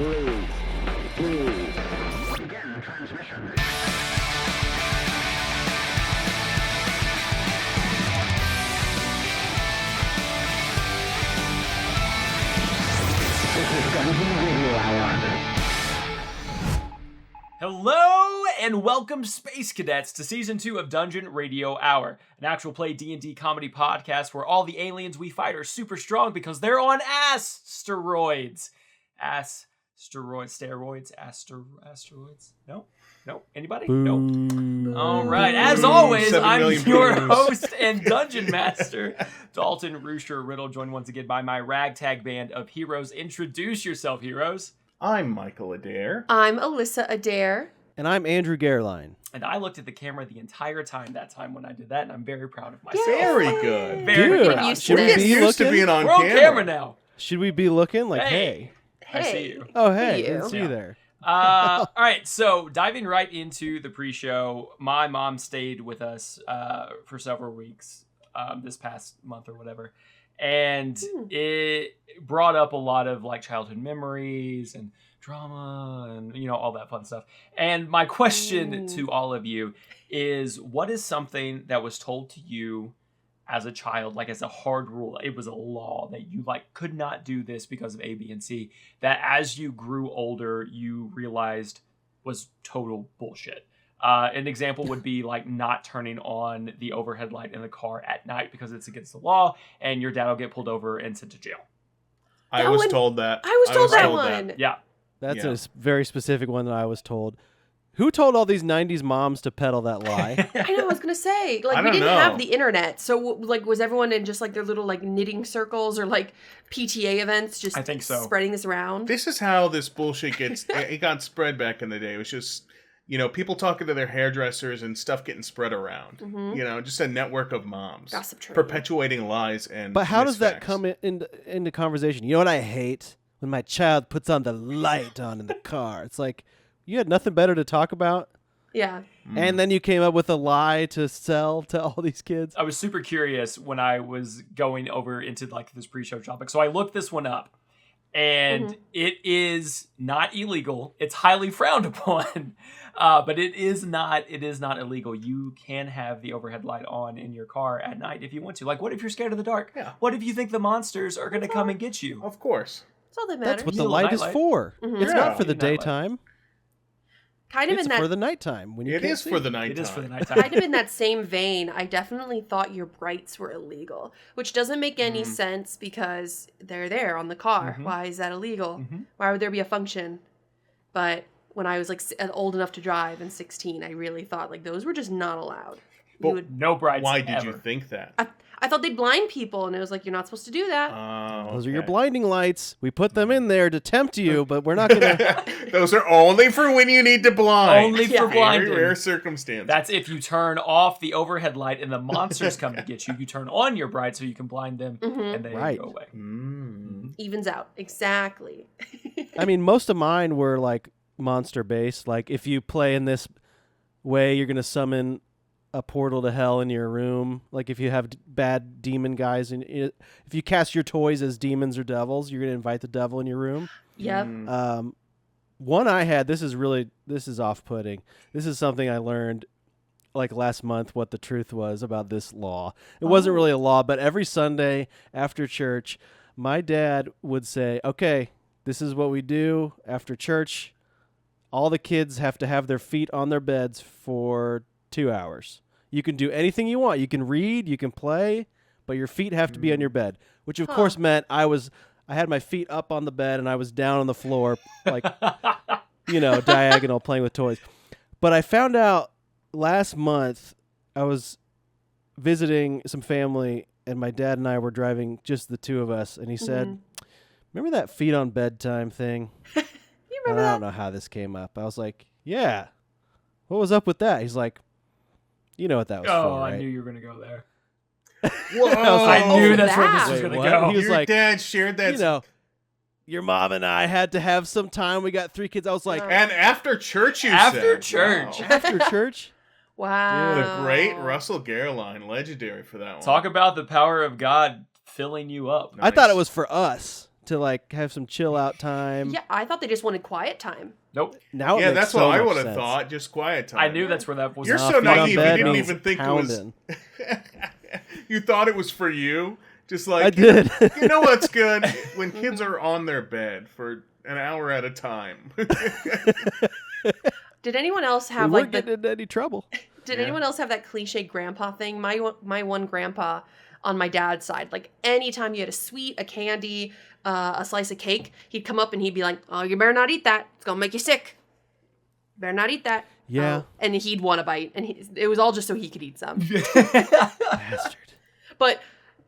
3, 2, begin transmission. This is Dungeon Radio Hour. Hello and welcome, Space Cadets, to Season 2 of Dungeon Radio Hour, an actual play D&D comedy podcast where all the aliens we fight are super strong because they're on asteroids. Asteroids? No? Anybody? No. All right. As always, I'm your host and dungeon master, Dalton Rusher-Riddle, joined once again by my ragtag band of heroes. Introduce yourself, heroes. I'm Michael Adair. I'm Alissa Adair. And I'm Andrew Gehrlein. And I looked at the camera the entire time that time when I did that, and I'm very proud of myself. Very good. Very Dude, proud. should we We're be used to looking? being on We're on camera now. Should we be looking like, hey? I see you. Oh, hey, you. didn't see you there. All right, so diving right into the pre-show, my mom stayed with us for several weeks this past month or whatever, and it brought up a lot of like childhood memories and drama and all that fun stuff. And my question to all of you is, what is something that was told to you as a child, like as a hard rule, it was a law that you like could not do this because of A, B, and C, that as you grew older you realized was total bullshit? An example would be like not turning on the overhead light in the car at night because it's against the law, and your dad will get pulled over and sent to jail. I was told that. I was told that one. Yeah. That's a very specific one that I was told. Who told all these 90s moms to peddle that lie? I know, I was going to say, like, I we don't didn't know. have the internet. So, like, was everyone in just, like, their little, like, knitting circles or, like, PTA events just I think so. spreading this around? This is how this bullshit it got spread back in the day. It was just, people talking to their hairdressers and stuff getting spread around. Just a network of moms. Gossip train. Perpetuating lies and But how does that misfacts. come into conversation? You know what I hate? When my child puts on the light on in the car. It's like, you had nothing better to talk about? Yeah. And then you came up with a lie to sell to all these kids? I was super curious when I was going over into like this pre-show topic. So I looked this one up, and it is not illegal. It's highly frowned upon, but it is not illegal. You can have the overhead light on in your car at night if you want to. Like, what if you're scared of the dark? Yeah. What if you think the monsters are going to come and get you? Of course. That's all that matters. That's what Use the a little light is nightlight. for. It's Yeah. not for the Use a nightlight. daytime. Kind of It's in that for the nighttime. When you It can't is see. for the nighttime. It is for the nighttime. kind of in that same vein, I definitely thought your brights were illegal, which doesn't make any sense because they're there on the car. Why is that illegal? Why would there be a function? But when I was like old enough to drive and 16, I really thought like those were just not allowed. But You would, No brides. Why did ever. you think that? I thought they'd blind people, and it was like, you're not supposed to do that. Those are your Okay. blinding lights. We put them in there to tempt you, but we're not going to... Those are only for when you need to blind. Only for Yeah. blinding. Very rare circumstance. That's if you turn off the overhead light and the monsters come to get you. You turn on your bright so you can blind them, and they Right. go away. Evens out. Exactly. I mean, most of mine were like monster-based. Like, if you play in this way, you're going to summon a portal to hell in your room. Like, if you have bad demon guys, and if you cast your toys as demons or devils, you're going to invite the devil in your room. Yep. One I had, this is off-putting. This is something I learned like last month, what the truth was about this law. It wasn't really a law, but every Sunday after church, my dad would say, okay, this is what we do after church. All the kids have to have their feet on their beds for 2 hours. You can do anything you want. You can read, you can play, but your feet have to be on your bed, which of course meant I had my feet up on the bed and I was down on the floor, like, diagonal playing with toys. But I found out last month I was visiting some family and my dad and I were driving, just the two of us, and he said, remember that feet on bedtime thing? You remember I that? don't know how this came up. I was like, yeah. What was up with that? He's like, you know what that was for, right? I knew you were going to go there. Whoa! I knew that's where this that. was Wait, going to what? go. He was Your like, dad shared that. Your mom and I had to have some time. We got 3 kids. I was like, And after church, After said. church. Wow. after church? Wow. The great Russell Gehrlein, legendary for that one. Talk about the power of God filling you up. I thought it was for us. to like have some chill out time. Yeah, I thought they just wanted quiet time. Nope. Now it Yeah, makes that's so what I much would have sense. thought. Just quiet time. I knew that's where that was. You're Nah, so feet on naive. You bed didn't means even think it was. pounding. You thought it was for you. Just like I did. You know what's good when kids are on their bed for an hour at a time. Did anyone else We have weren't like getting into any trouble. Did Yeah. anyone else have that cliche grandpa thing? My one grandpa on my dad's side, like anytime you had a sweet, a candy, a slice of cake, he'd come up and he'd be like, "Oh, you better not eat that. It's gonna make you sick. Better not eat that." Yeah. Oh, and he'd want a bite, and it was all just so he could eat some. Bastard. But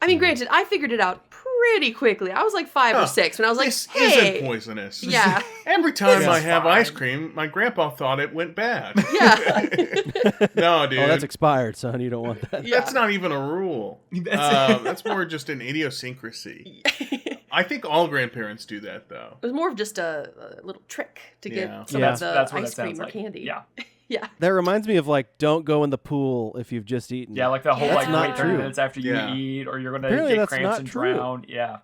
I mean, granted, I figured it out pretty quickly. I was like 5 or 6 when I was like, This "Hey, isn't poisonous." yeah, Every time This I is have fine. ice cream, my grandpa thought it went bad. yeah." No, dude. Oh, that's expired, son. You don't want that. Yeah. That's not even a rule. That's- That's more just an idiosyncrasy. I think all grandparents do that, though. It was more of just a little trick to Yeah. get some Yeah. of the that's what ice that cream sounds or like. candy. Yeah. Yeah. That reminds me of like, don't go in the pool if you've just eaten. Yeah, like the whole Yeah. like That's wait not 30 true. minutes after you Yeah. eat, or you're gonna Apparently get that's cramps not and true. drown. Yeah,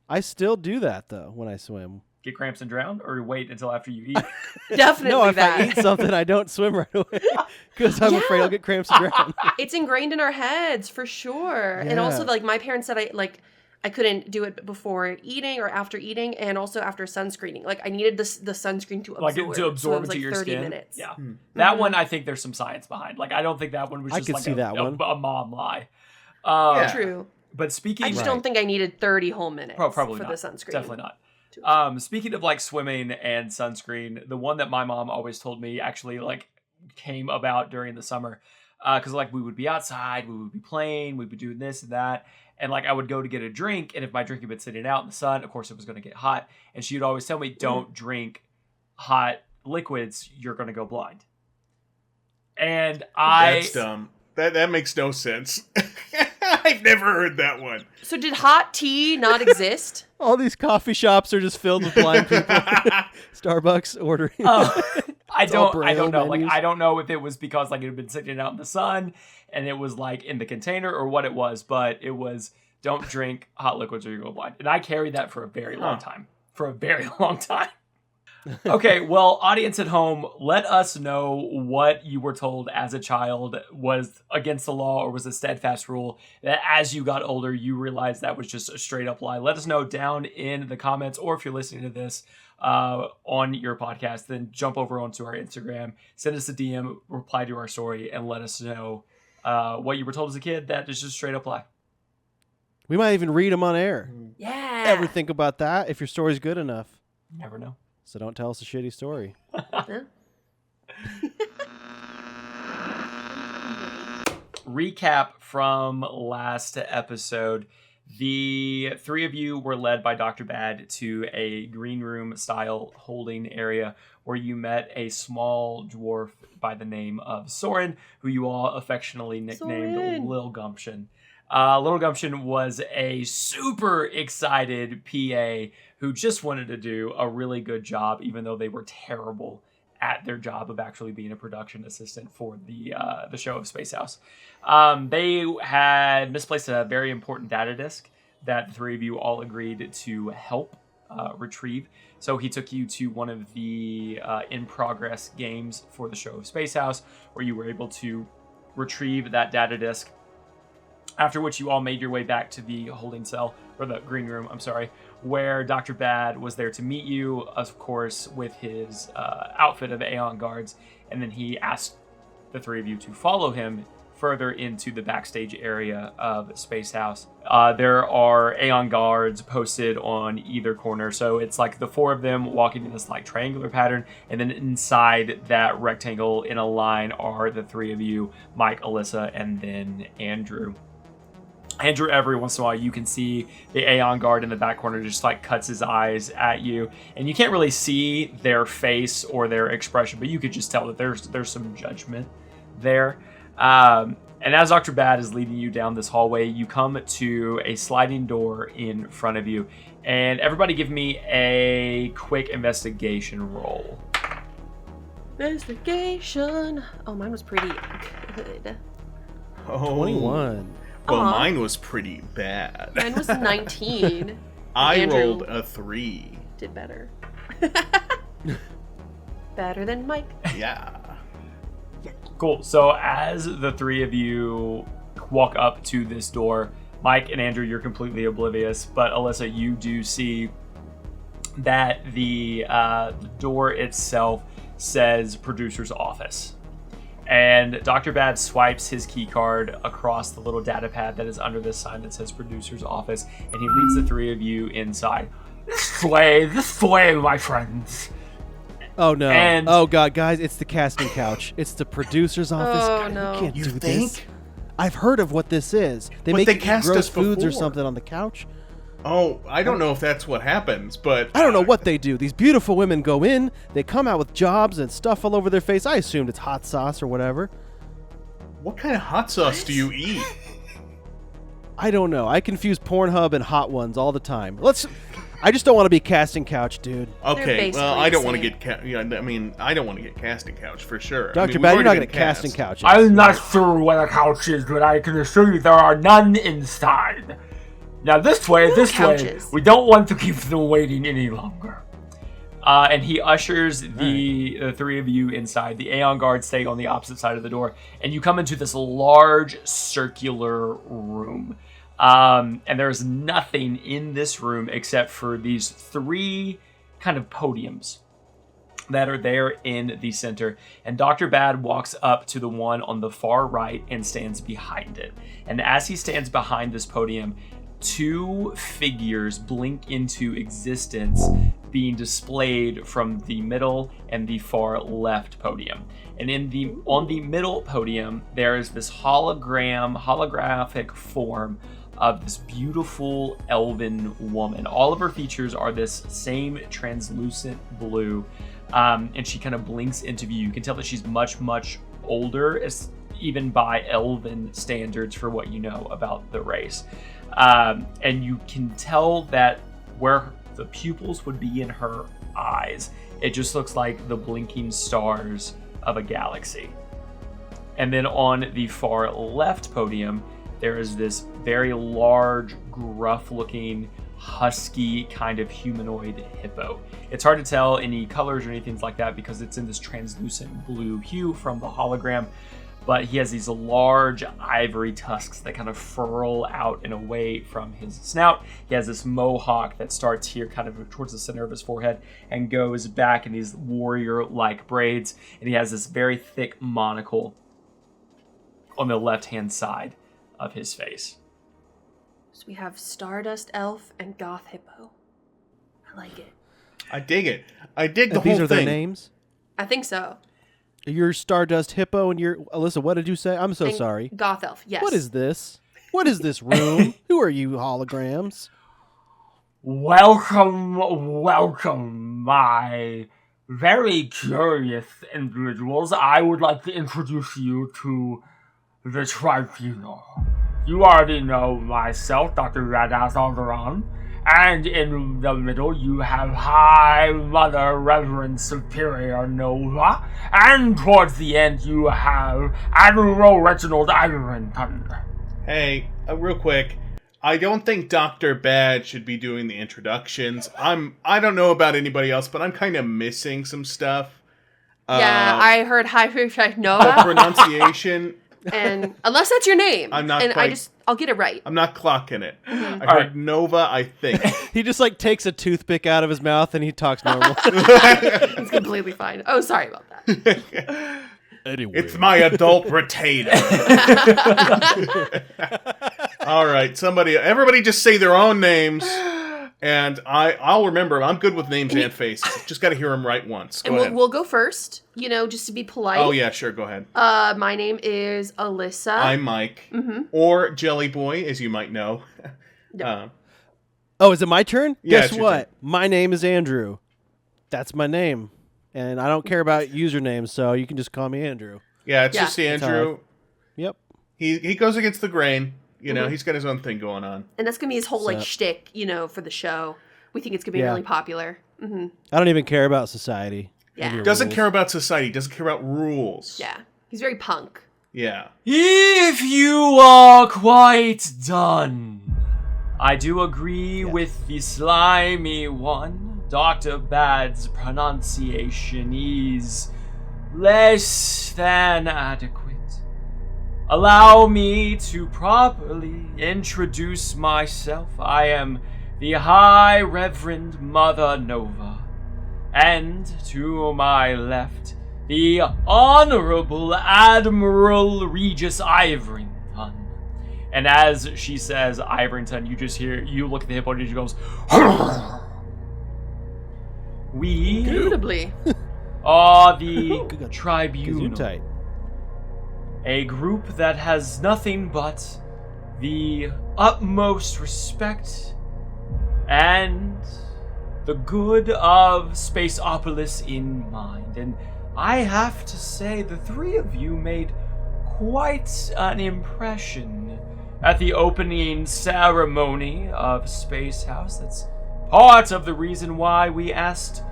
I still do that though when I swim. get cramps and drown, or wait until after you eat. Definitely No, if that. I eat something, I don't swim right away because I'm afraid Yeah. I'll get cramps and drown. It's ingrained in our heads for sure. And also Yeah. like my parents said I couldn't do it before eating or after eating, and also after sunscreening. Like I needed the sunscreen to absorb. Like to So absorb it was, into like your 30 skin. minutes. Yeah, Hmm. that one I think there's some science behind. Like I don't think that one was I just could like see that one. a mom lie. Yeah. True. But speaking, I just Right. don't think I needed 30 whole minutes probably for not. the sunscreen. Definitely not. Too. Speaking of like swimming and sunscreen, the one that my mom always told me actually like came about during the summer, because like we would be outside, we would be playing, we'd be doing this and that, and like I would go to get a drink, and if my drink had been sitting out in the sun, of course it was going to get hot, and she would always tell me, "Don't drink hot liquids, you're going to go blind." And That's dumb. That makes no sense. I've never heard that one. So did hot tea not exist? All these coffee shops are just filled with blind people. Starbucks ordering. I It's all don't know. Braille Like menus. I don't know if it was because like it had been sitting out in the sun and it was like in the container or what it was, but it was don't drink hot liquids or you go blind. And I carried that for a very long time. For a very long time. Okay, well, audience at home, let us know what you were told as a child was against the law or was a steadfast rule that as you got older, you realized that was just a straight up lie. Let us know down in the comments, or if you're listening to this on your podcast, then jump over onto our Instagram, send us a DM, reply to our story, and let us know what you were told as a kid that is just a straight up lie. We might even read them on air. Yeah. Ever think about that if your story's good enough? You never know. So don't tell us a shitty story. Huh? Recap from last episode. The three of you were led by Dr. Bad to a green room style holding area where you met a small dwarf by the name of Soren, who you all affectionately nicknamed Soren. Lil Gumption. Little Gumption was a super excited PA who just wanted to do a really good job, even though they were terrible at their job of actually being a production assistant for the show of Space House. They had misplaced a very important data disk that the three of you all agreed to help retrieve. So he took you to one of the in-progress games for the show of Space House, where you were able to retrieve that data disk. After which you all made your way back to the holding cell, or the green room, I'm sorry, where Dr. Bad was there to meet you, of course, with his outfit of Aeon guards, and then he asked the three of you to follow him further into the backstage area of Space House. There are Aeon guards posted on either corner, so it's like the four of them walking in this like triangular pattern, and then inside that rectangle in a line are the three of you, Mike, Alissa, and then Andrew. Andrew, every once in a while, you can see the Aeon guard in the back corner just like cuts his eyes at you, and you can't really see their face or their expression, but you could just tell that there's some judgment there. And as Dr. Bad is leading you down this hallway, you come to a sliding door in front of you, and everybody give me a quick investigation roll. Investigation. Oh, mine was pretty good. Oh, 21. Well, Aw. mine was pretty bad. Mine was 19. I Andrew rolled a 3. Did better. Better than Mike. Yeah. Cool. So as the three of you walk up to this door, Mike and Andrew, you're completely oblivious, but Alissa, you do see that the door itself says producer's office. And Dr. Bad swipes his key card across the little data pad that is under this sign that says producer's office, and he leads the three of you inside. This way, my friends. Oh no! And- Oh god, guys, it's the casting couch. It's the producer's office. Oh, God, no. You can't You do think? this. I've heard of what this is. They But make they you eat cast gross us foods or before. something on the couch. Oh, I don't know if that's what happens, but I don't know what they do. These beautiful women go in, they come out with jobs and stuff all over their face. I assumed it's hot sauce or whatever. What kind of hot sauce do you eat? I don't know. I confuse Pornhub and Hot Ones all the time. I just don't want to be casting couch, dude. Okay, well, basically I don't the want to same. get. I mean, I don't want to get casting couch for sure. Dr. I mean, Bad, we've you're not already going to been casting cast. couches. I'm not sure what a couch is, but I can assure you there are none inside. Now this way, couches? we don't want to keep them waiting any longer. And he ushers the three of you inside. The Aeon guards stay on the opposite side of the door, and you come into this large circular room. And there's nothing in this room except for these three kind of podiums that are there in the center. And Dr. Bad walks up to the one on the far right and stands behind it. And as he stands behind this podium, two figures blink into existence, being displayed from the middle and the far left podium. And on the middle podium, there is this holographic form of this beautiful elven woman. All of her features are this same translucent blue, and she kind of blinks into view. You can tell that she's much, much older, even by elven standards for what you know about the race. And you can tell that where the pupils would be in her eyes, it just looks like the blinking stars of a galaxy. And then on the far left podium, there is this very large, gruff-looking, husky kind of humanoid hippo. It's hard to tell any colors or anything like that because it's in this translucent blue hue from the hologram, but he has these large ivory tusks that kind of furl out and away from his snout. He has this mohawk that starts here kind of towards the center of his forehead and goes back in these warrior-like braids, and he has this very thick monocle on the left-hand side of his face. So we have Stardust Elf and Goth Hippo. I like it. I dig it. I dig the And these whole are their thing. names? I think so. You're Stardust Hippo and you're... Alyssa, what did you say? I'm so And sorry. Goth Elf, yes. What is this? What is this room? Who are you, holograms? Welcome, my very curious individuals. I would like to introduce you to the Tribunal. You already know myself, Dr. Radas Alderon, and in the middle you have High Mother Reverend Superior Nova, and towards the end you have Admiral Reginald Ironton. Hey, real quick. I don't think Dr. Bad should be doing the introductions. I don't know about anybody else, but I'm kind of missing some stuff. Yeah, I heard High The Nova, pronunciation, and unless that's your name, I'm not and quite- I'll get it right. I'm not clocking it. I heard Alright. Nova, I think. He just like takes a toothpick out of his mouth and he talks normal. It's completely fine. Oh, sorry about that. Anyway. It's my adult retainer. All right, everybody just say their own names, and I'll remember them. I'm good with names and faces. Just got to hear them right once. Go And ahead. we'll go first, just to be polite. Oh, yeah, sure, go ahead. My name is Alissa. I'm Mike, or Jelly Boy, as you might know. Oh, is it my turn? Yeah, Guess it's your what? turn. My name is Andrew. That's my name. And I don't care about usernames, so you can just call me Andrew. Yeah, it's Yeah. just Andrew. Yep. He goes against the grain. He's got his own thing going on. And that's going to be his whole, So- shtick, for the show. We think it's going to be Yeah. really popular. Mm-hmm. I don't even care about society. Yeah. And your Doesn't rules. care about society. Doesn't care about rules. Yeah. He's very punk. Yeah. If you are quite done, I do agree with the slimy one. Dr. Bad's pronunciation is less than adequate. Allow me to properly introduce myself. I am the High Reverend Mother Nova. And to my left, the Honorable Admiral Regis Iverington. And as she says Iverington, you just hear, you look at the hippo and she goes, we Indubitably. are the Good. Tribunal. Gesundheit. A group that has nothing but the utmost respect and the good of Spaceopolis in mind. And I have to say, the three of you made quite an impression at the opening ceremony of Space House. That's part of the reason why we asked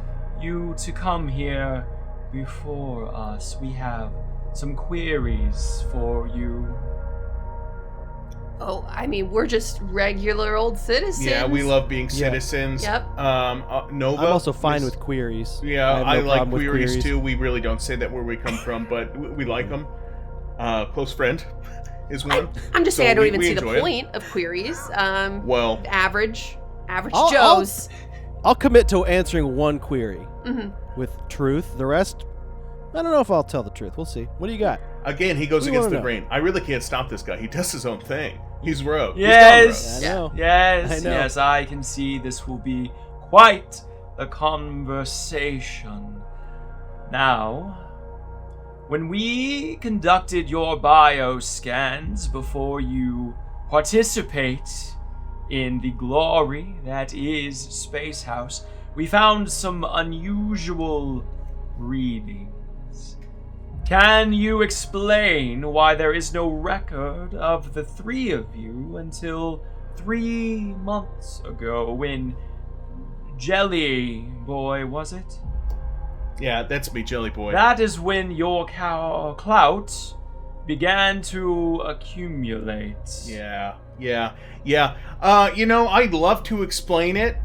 you to come here before us. We have some queries for you. Oh, I mean, we're just regular old citizens. Yeah, we love being citizens. Yep. Nova. I'm also fine with queries. Yeah, have no I like problem with queries too. We really don't say that where we come from, but we like them. Close friend is one. I'm just So saying I don't we- even we see the enjoy it. point of queries. Well, Average I'll- Joes. I'll commit to answering one query Mhm. with truth. The rest, I don't know if I'll tell the truth. We'll see. What do you got? again, he goes We against wanna the know. grain. I really can't stop this guy. He does his own thing. He's rogue. Yes. I know. Yes, I know. yes, I can see this will be quite the conversation. Now, when we conducted your bioscans before you participate in the glory that is Space House, we found some unusual readings. Can you explain why there is no record of the three of you until 3 months ago when Jelly Boy, was it? Yeah, that's me, Jelly Boy. That is when your clout began to accumulate. Yeah. I'd love to explain it.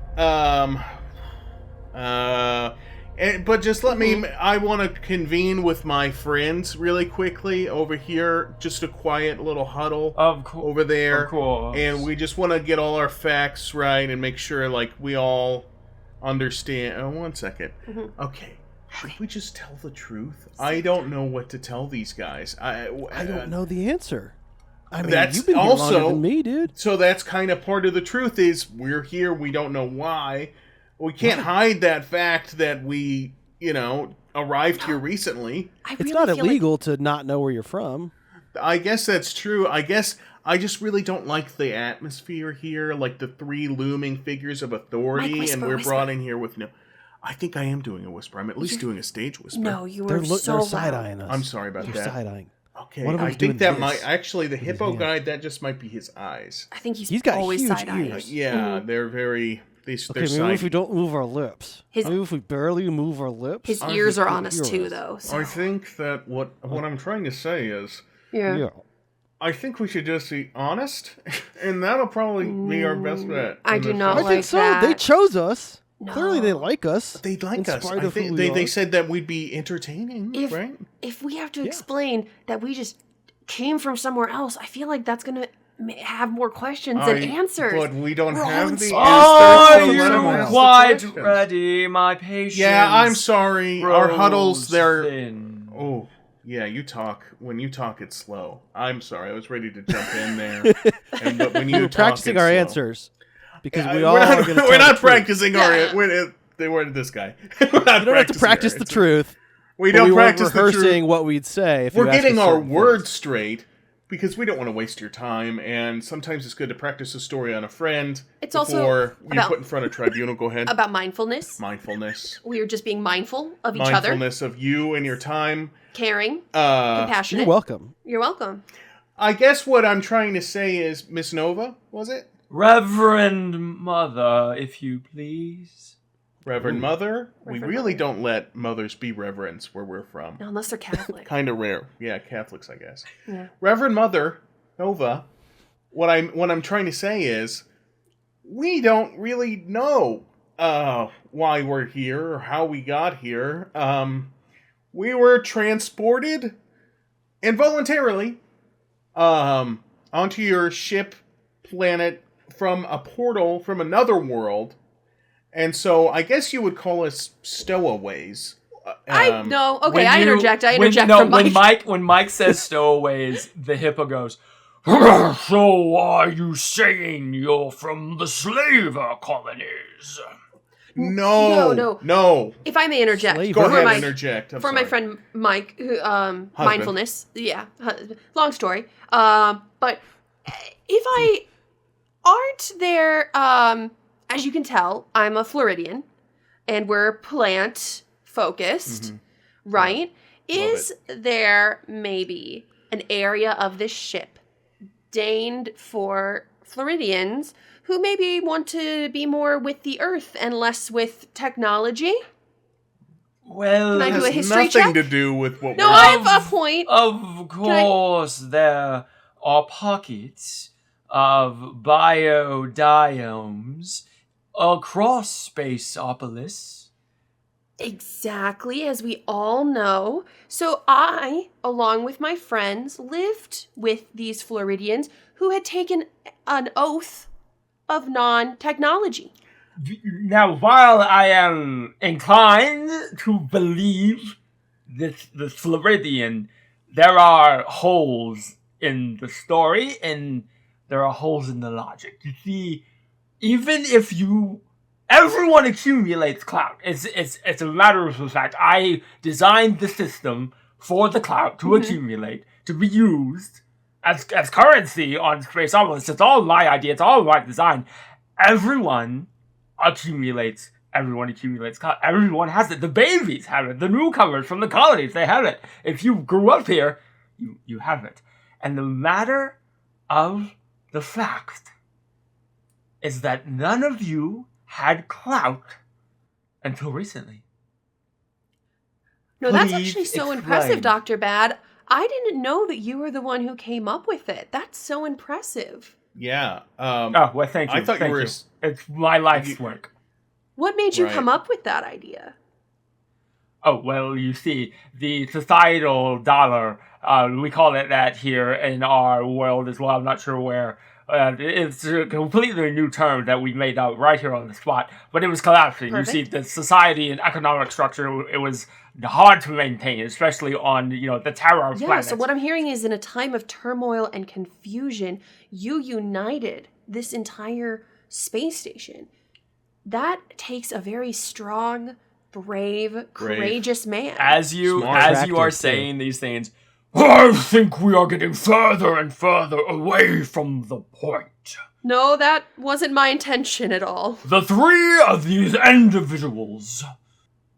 But just let me. I want to convene with my friends really quickly over here. Just a quiet little huddle Of course. over there. Of course. And we just want to get all our facts right and make sure, like, we all understand. Oh, 1 second. Okay. Should we just tell the truth? I don't know what to tell these guys. I don't know the answer. I mean, That's you've been here also- longer than me, dude. So that's kind of part of the truth is we're here. We don't know why. We can't hide that fact that we, arrived here recently. It's not illegal to not know where you're from. I guess that's true. I guess I just really don't like the atmosphere here, like the three looming figures of authority, Mike, and whisper, we're whisper. brought in here with no. I think I am doing a whisper. I'm at least doing a stage whisper. No, you They're, were so they're side loud. eyeing us. I'm sorry about They're that. side eyeing. Okay, One of I them's doing think that this might actually the with his hippo hand. guy. That just might be his eyes. I think He's got always huge side eyeing. ears. Yeah, they're very. They're Okay, maybe if we side. don't move our lips. His- Maybe if we barely move our lips. His I ears think are on us yours. too, though. So. I think that what I'm trying to say is, yeah. I think we should just be honest, and that'll probably be our best bet. I in do this not I show. like think so. that. They chose us. No. Clearly, they like us. They like in us. spite I of think who we they are. said that we'd be entertaining, If right? if we have to explain that we just came from somewhere else, I feel like that's gonna have more questions than answers. But we don't We're all have in the space. Are answers. so let 'em you ask the quite questions. ready, my patience? Yeah, I'm sorry. Our grows huddles, they're. thin. Oh, yeah, you talk. When you talk, it's slow. I'm sorry. I was ready to jump in there. But when you We're talk, practicing it's our slow. answers because Yeah, we all we're are not, going to tell we're the not truth. practicing Yeah. our. They were this guy. We're not You don't have to practicing practice our the answers. truth. We but don't we weren't practice the truth. rehearsing what we'd say. If We're you ask getting us our certain words things. straight because we don't want to waste your time, and sometimes it's good to practice a story on a friend It's also before you're about- put in front of tribunal. Go ahead. About mindfulness. Mindfulness. We are just being mindful of each other, Mindfulness of you and your time. caring, Uh, compassionate. You're welcome. You're welcome. I guess what I'm trying to say is Miss Nova, was it? Reverend Mother, if you please. Reverend Mother? We Reverend really Mother. don't let mothers be reverends where we're from. No, unless they're Catholic. Kind of rare. Yeah, Catholics, I guess. Yeah. Reverend Mother Nova, what I'm trying to say is we don't really know why we're here or how we got here. We were transported involuntarily onto your ship planet from a portal from another world. And so I guess you would call us stowaways. I no. Okay, When I you- interject. I when- interject no, for Mike. when Mike says stowaways, the hippo goes, "So are you saying you're from the slaver colonies?" No. If I may interject, Slave. Go for ahead, my, interject. I'm for sorry. my friend Mike, who, mindfulness. Yeah, long story. But if aren't there, as you can tell, I'm a Floridian, and we're plant focused, right? Is there maybe an area of this ship deigned for Floridians who maybe want to be more with the earth and less with technology? Well, Can I It do a has history nothing check? to do with what No, we're I have a point. of course, there are pockets of biodiomes across Spaceopolis. Exactly, as we all know. So I, along with my friends, lived with these Floridians who had taken an oath of non-technology. Now, while I am inclined to believe the Floridian, there are holes in the story and there are holes in the logic. You see, even if everyone accumulates clout. It's a matter of fact. I designed the system for the clout to accumulate, to be used as currency on Spaceopolis. It's all my idea. It's all my design. Everyone accumulates clout. Everyone has it. The babies have it. The newcomers from the colonies, they have it. If you grew up here, you have it. And the matter of the fact is that none of you had clout until recently. No, that's Please actually so explain. impressive, Dr. Bad. I didn't know that you were the one who came up with it. That's so impressive. Yeah. Oh, well, thank you. I thought you Thank were. It's my life's work. What made you Right. come up with that idea? Oh, well, you see, the societal dollar, we call it that here in our world as well. I'm not sure where. It's a completely new term that we made up right here on the spot, but it was collapsing. Perfect. You see, the society and economic structure, it was hard to maintain, especially on, the terror Yeah, planet. so what I'm hearing is in a time of turmoil and confusion, you united this entire space station. That takes a very strong, brave, courageous man. As you Smart. are Attractive, too. saying these things, I think we are getting further and further away from the point. No, that wasn't my intention at all. The three of these individuals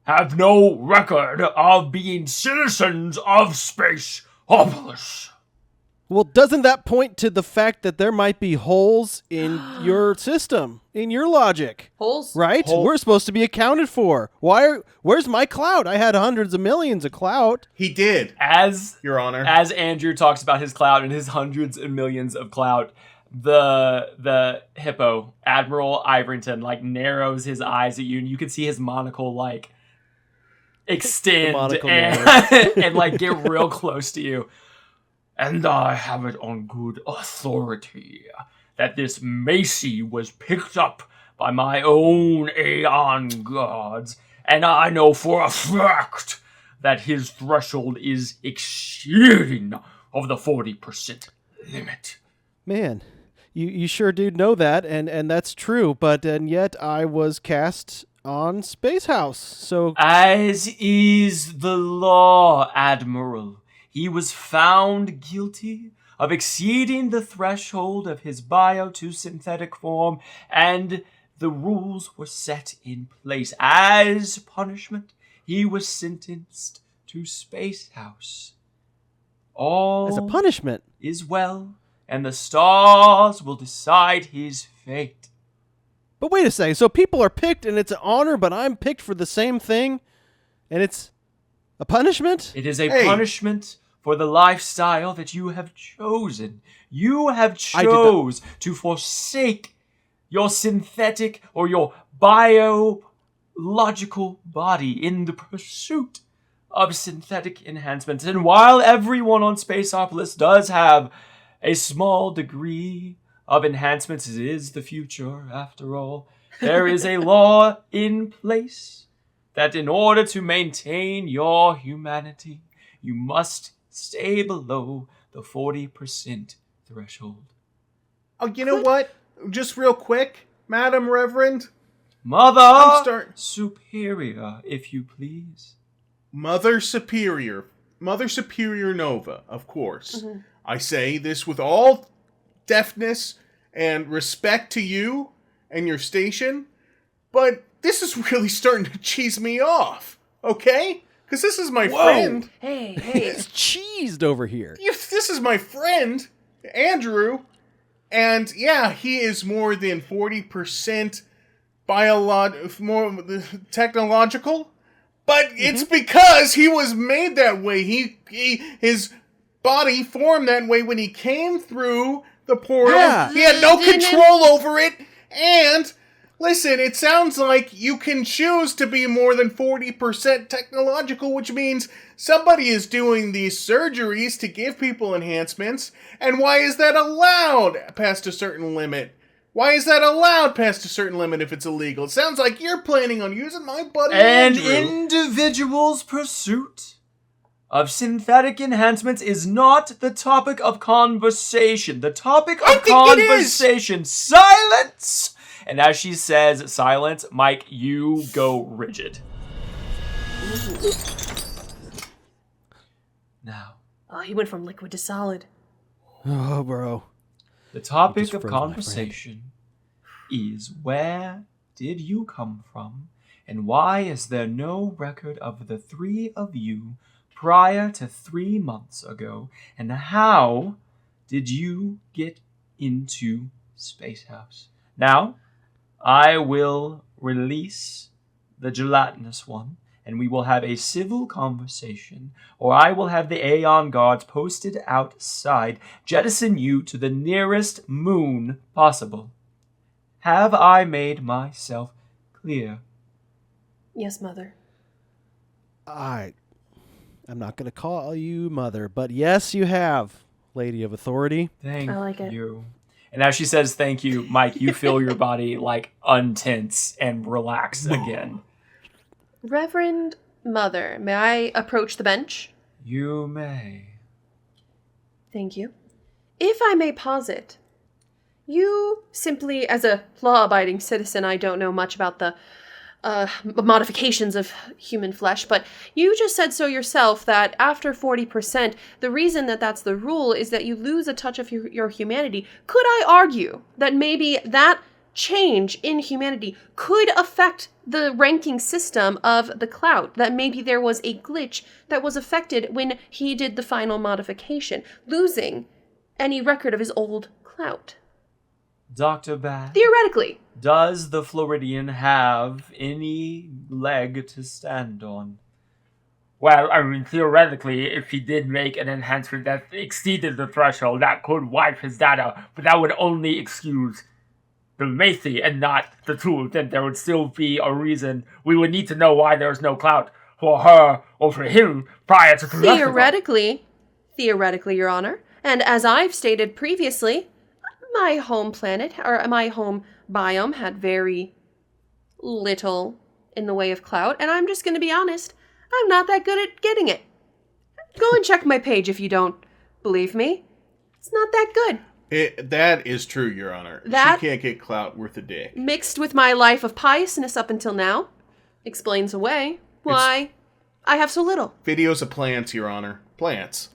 have no record of being citizens of Spaceopolis. Well, doesn't that point to the fact that there might be holes in your system, in your logic? Holes? Right? We're supposed to be accounted for. Where's my clout? I had hundreds of millions of clout. He did, As Your Honor. Andrew talks about his clout and his hundreds and millions of clout, the hippo, Admiral Iverington, narrows his eyes at you, and you can see his monocle extend monocle and get real close to you. And I have it on good authority that this Macy was picked up by my own Aeon gods, and I know for a fact that his threshold is exceeding of the 40% limit. Man, you sure do know that, and that's true, and yet I was cast on Space House, so... As is the law, Admiral. He was found guilty of exceeding the threshold of his bio to synthetic form, and the rules were set in place. As punishment, he was sentenced to Space House. All As a punishment. is well, and the stars will decide his fate. But wait a second, so people are picked and it's an honor, but I'm picked for the same thing, and it's a punishment? It is a Hey. punishment for the lifestyle that you have chosen. You have I did not- chose to forsake your synthetic or your biological body in the pursuit of synthetic enhancements. And while everyone on Spaceopolis does have a small degree of enhancements, it is the future after all, there is a law in place that in order to maintain your humanity, you must stay below the 40% threshold. Oh, you know what? Just real quick, Madam Reverend. Mother Superior, if you please. Mother Superior Nova, of course. Mm-hmm. I say this with all deftness and respect to you and your station, but this is really starting to cheese me off, okay? Because this is my friend. Hey. It's cheesed over here. This is my friend, Andrew, and yeah, he is more than 40% more technological, but it's because he was made that way. His body formed that way when he came through the portal. Yeah. He had no control over it, and listen, it sounds like you can choose to be more than 40% technological, which means somebody is doing these surgeries to give people enhancements. And why is that allowed past a certain limit? Why is that allowed past a certain limit if it's illegal? It sounds like you're planning on using my buddy An Andrew. individual's pursuit of synthetic enhancements is not the topic of conversation. The topic of conversation, silence! And as she says silence, Mike, you go rigid. Now. Oh, he went from liquid to solid. Oh, bro. The topic of conversation is where did you come from, and why is there no record of the three of you prior to 3 months ago, and how did you get into Space House? Now, I will release the gelatinous one, and we will have a civil conversation, or I will have the Aeon Guards posted outside, jettison you to the nearest moon possible. Have I made myself clear? Yes, Mother. I'm not going to call you Mother, but yes, you have, Lady of Authority. Thank I like it. you. And as she says thank you, Mike, you feel your body like untense and relax again. Reverend Mother, may I approach the bench? You may. Thank you. If I may posit, you simply, as a law-abiding citizen, I don't know much about the modifications of human flesh, but you just said so yourself that after 40%, the reason that that's the rule is that you lose a touch of your humanity. Could I argue that maybe that change in humanity could affect the ranking system of the clout, that maybe there was a glitch that was affected when he did the final modification, losing any record of his old clout? Dr. Bath, Theoretically. does the Floridian have any leg to stand on? Well, I mean, theoretically, if he did make an enhancement that exceeded the threshold, that could wipe his data, but that would only excuse the Macy and not the tool. Then there would still be a reason. We would need to know why there's no clout for her or for him prior to Theoretically, Your Honor, and as I've stated previously, my home planet, or my home biome, had very little in the way of clout, and I'm just going to be honest, I'm not that good at getting it. Go and check my page if you don't believe me. It's not that good. That is true, Your Honor. That, she can't get clout worth a dick. mixed with my life of piousness up until now, explains away why I have so little. Videos of plants, Your Honor. Plants.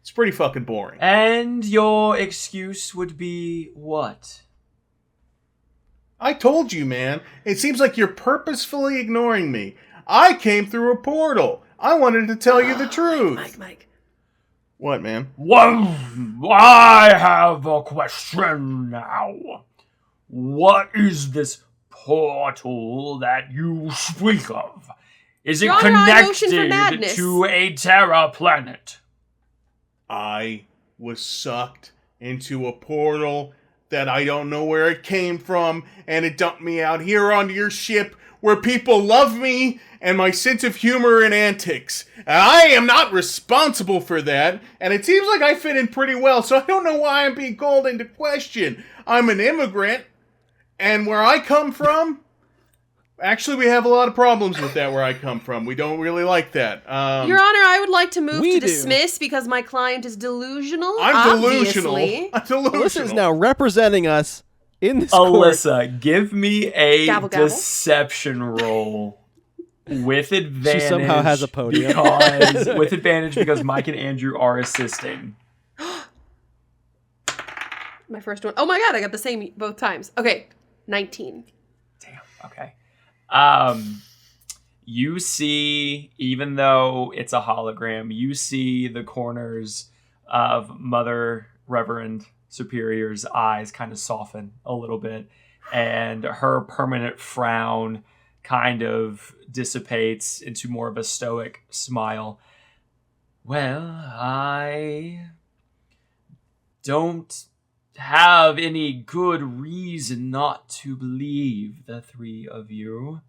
It's pretty fucking boring. And your excuse would be what? I told you, man. It seems like you're purposefully ignoring me. I came through a portal. I wanted to tell you the truth. Mike. What, man? Well, I have a question now. What is this portal that you speak of? Is it Your Honor, I'm ocean for connected madness. to a Terra planet? I was sucked into a portal that I don't know where it came from, and it dumped me out here onto your ship where people love me and my sense of humor and antics. And I am not responsible for that, and it seems like I fit in pretty well, so I don't know why I'm being called into question. I'm an immigrant, and where I come from, actually we have a lot of problems with that where I come from. We don't really like that. Your Honor, I would like to move We to do. dismiss because my client is delusional. I'm obviously. delusional. I'm delusional. Alyssa is now representing us in this Alyssa, give me a Gavel, gavel. deception roll with advantage. She somehow has a podium. With advantage because Mike and Andrew are assisting. My first one. Oh my god, I got the same both times. Okay, 19. Damn. Okay. You see, even though it's a hologram, you see the corners of Mother Reverend Superior's eyes kind of soften a little bit, and her permanent frown kind of dissipates into more of a stoic smile. Well, I don't have any good reason not to believe the three of you.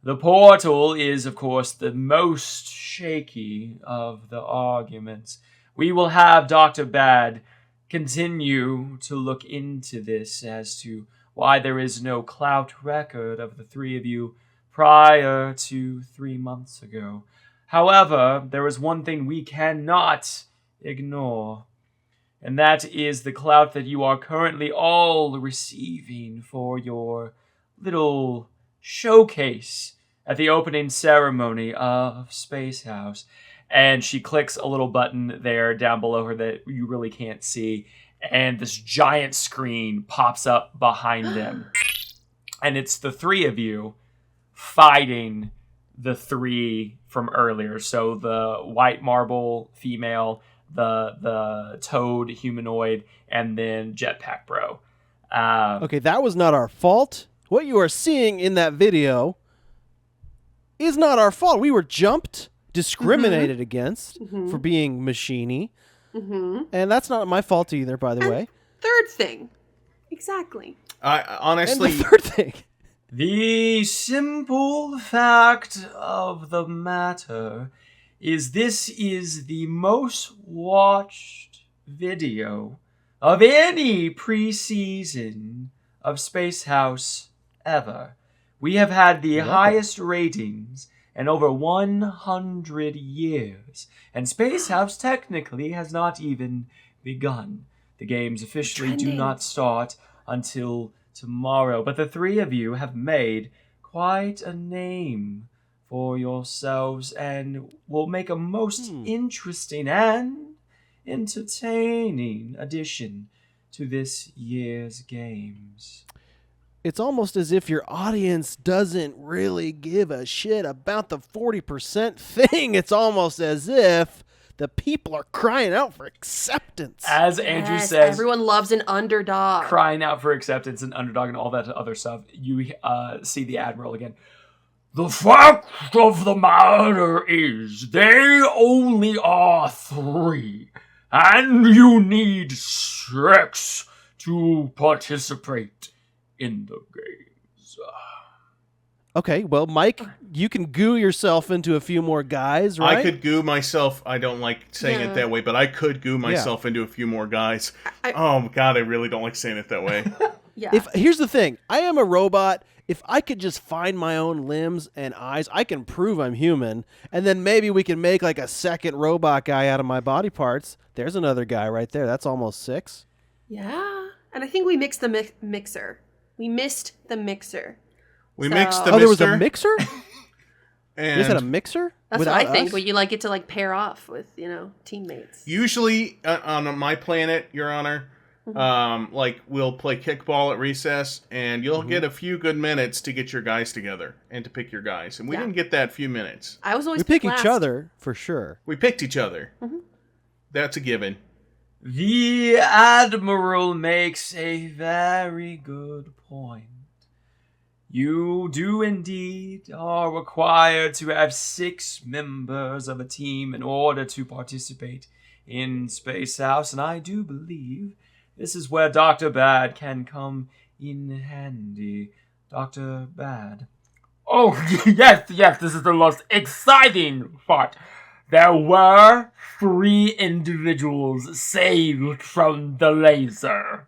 The portal is, of course, the most shaky of the arguments. We will have Dr. Bad continue to look into this as to why there is no clout record of the three of you prior to 3 months ago. However, there is one thing we cannot ignore, and that is the clout that you are currently all receiving for your little showcase at the opening ceremony of Space House. And she clicks a little button there down below her that you really can't see, and this giant screen pops up behind them. And it's the three of you fighting the three from earlier. So the white marble female, the toad humanoid, and then Jetpack Bro. Okay, that was not our fault. What you are seeing in that video is not our fault. We were jumped, discriminated against for being machine-y. And that's not my fault either, by the way. Third thing. Exactly. I honestly, And the third thing. The simple fact of the matter is this is the most watched video of any preseason of Space House ever. We have had the highest ratings in over 100 years, and Space House technically has not even begun. The games officially do not start until tomorrow, but the three of you have made quite a name for yourselves and will make a most interesting and entertaining addition to this year's games. It's almost as if your audience doesn't really give a shit about the 40% thing. It's almost as if the people are crying out for acceptance. As Andrew says, everyone loves an underdog. crying out for acceptance and underdog and all that other stuff, you see the Admiral again. The fact of the matter is they only are 3, and you need 6 to participate in the games. Okay, well, Mike, you can goo yourself into a few more guys, right? I could goo myself. I don't like saying it that way, but I could goo myself into a few more guys. Oh, God, I really don't like saying it that way. Yeah. Here's the thing. I am a robot. If I could just find my own limbs and eyes, I can prove I'm human, and then maybe we can make like a second robot guy out of my body parts. There's another guy right there. That's almost 6. Yeah. And I think we mixed the mixer. We missed the mixer. We mixed the Oh, there was mister, a mixer? and Is that a mixer? That's Without what I think. us? When you like get to like pair off with, teammates. usually on my planet, Your Honor, like we'll play kickball at recess, and you'll get a few good minutes to get your guys together and to pick your guys. And we didn't get that few minutes. I was always We pick picked each last. other, for sure. We picked each other. That's a given. The Admiral makes a very good point. You do indeed are required to have 6 members of a team in order to participate in Space House, and I do believe This is where Dr. Bad can come in handy. Dr. Bad. Oh, yes, this is the most exciting part. There were 3 individuals saved from the laser.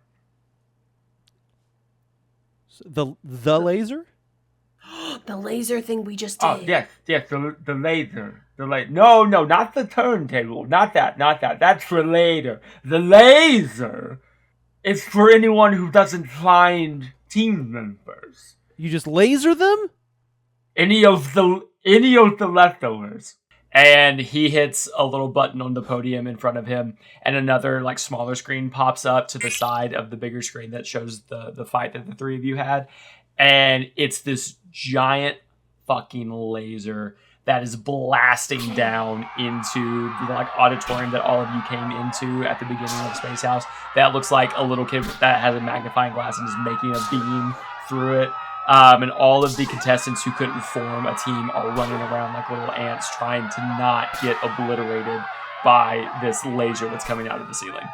The laser? The laser thing we just did. Oh, yes, the laser. No, not the turntable. Not that. That's for later. The laser is for anyone who doesn't find team members. You just laser them? Any of the leftovers. And he hits a little button on the podium in front of him, and another like smaller screen pops up to the side of the bigger screen that shows the fight that the 3 of you had. And it's this giant fucking laser that is blasting down into the like auditorium that all of you came into at the beginning of Space House. That looks like a little kid that has a magnifying glass and is making a beam through it. And all of the contestants who couldn't form a team are running around like little ants trying to not get obliterated by this laser that's coming out of the ceiling.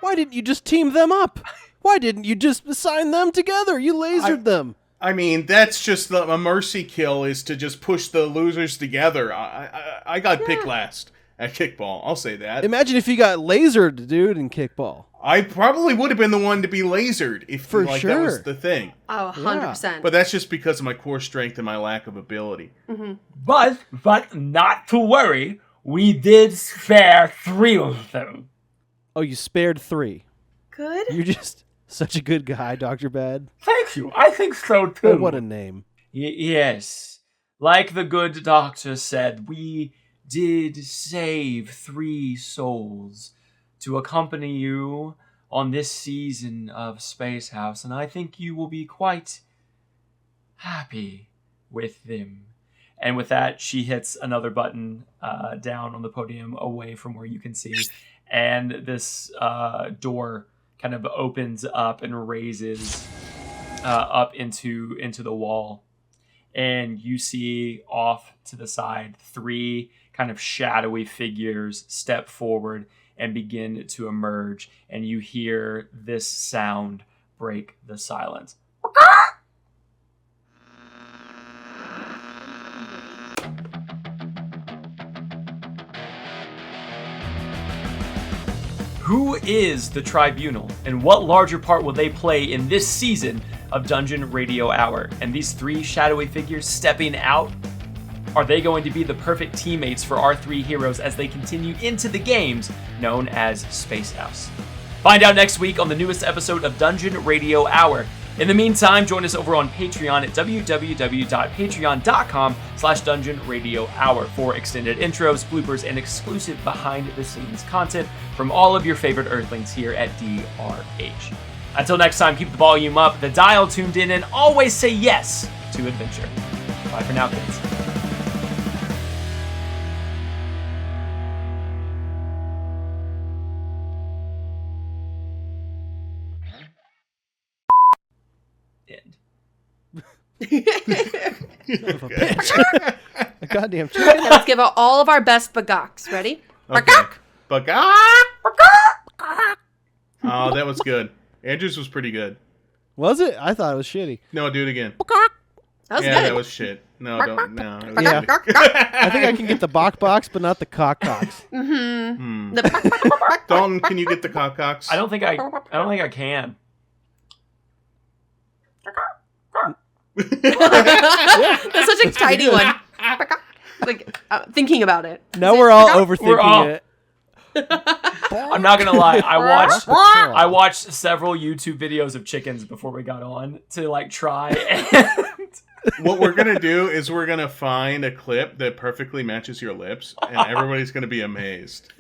Why didn't you just team them up? Why didn't you just assign them together? You lasered them. I mean, that's just a mercy kill, is to just push the losers together. I got picked last at kickball. I'll say that. Imagine if you got lasered, dude, in kickball. I probably would have been the one to be lasered if that was the thing. Oh, 100%. But that's just because of my core strength and my lack of ability. Mm-hmm. But not to worry. We did spare 3 of them. Oh, you spared 3. Good. You're just such a good guy, Dr. Bad. Thank you. I think so too. Oh, what a name. Yes. Like the good doctor said, we did save 3 souls to accompany you on this season of Space House, and I think you will be quite happy with them. And with that, she hits another button down on the podium away from where you can see, and this door kind of opens up and raises up into the wall. And you see off to the side 3 kind of shadowy figures step forward and begin to emerge, and you hear this sound break the silence. Who is the Tribunal, and what larger part will they play in this season of Dungeon Radio Hour? And these 3 shadowy figures stepping out, are they going to be the perfect teammates for our 3 heroes as they continue into the games known as Space House? Find out next week on the newest episode of Dungeon Radio Hour. In the meantime, join us over on Patreon at www.patreon.com/Dungeon Radio Hour for extended intros, bloopers, and exclusive behind-the-scenes content from all of your favorite Earthlings here at DRH. Until next time, keep the volume up, the dial tuned in, and always say yes to adventure. Bye for now, kids. End. Son of a bitch. A goddamn chicken. Let's give out all of our best bagaks. Ready? Okay. Oh, that was good. Andrew's was pretty good. Was it? I thought it was shitty. No, do it again. That was Yeah, good. that was shit. No, don't. No. It was Yeah. shitty. I think I can get the box, but not the cocks. Dalton, can you get the cocks? I don't think I can. That's such a tiny one. Like thinking about it. Now we're all overthinking We're all- it. I'm not gonna lie. Patrol. I watched several YouTube videos of chickens before we got on to like try. And What we're gonna do is we're gonna find a clip that perfectly matches your lips, and everybody's gonna be amazed.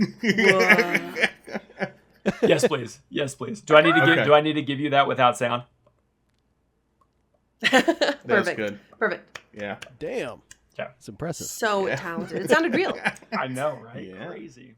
yes, please. Yes, please. Do I need to give? Okay. Do I need to give you that without sound? That's Perfect. good. Perfect. Yeah. Damn. Yeah. It's impressive. So talented. It sounded real. I know, right? Yeah. Crazy.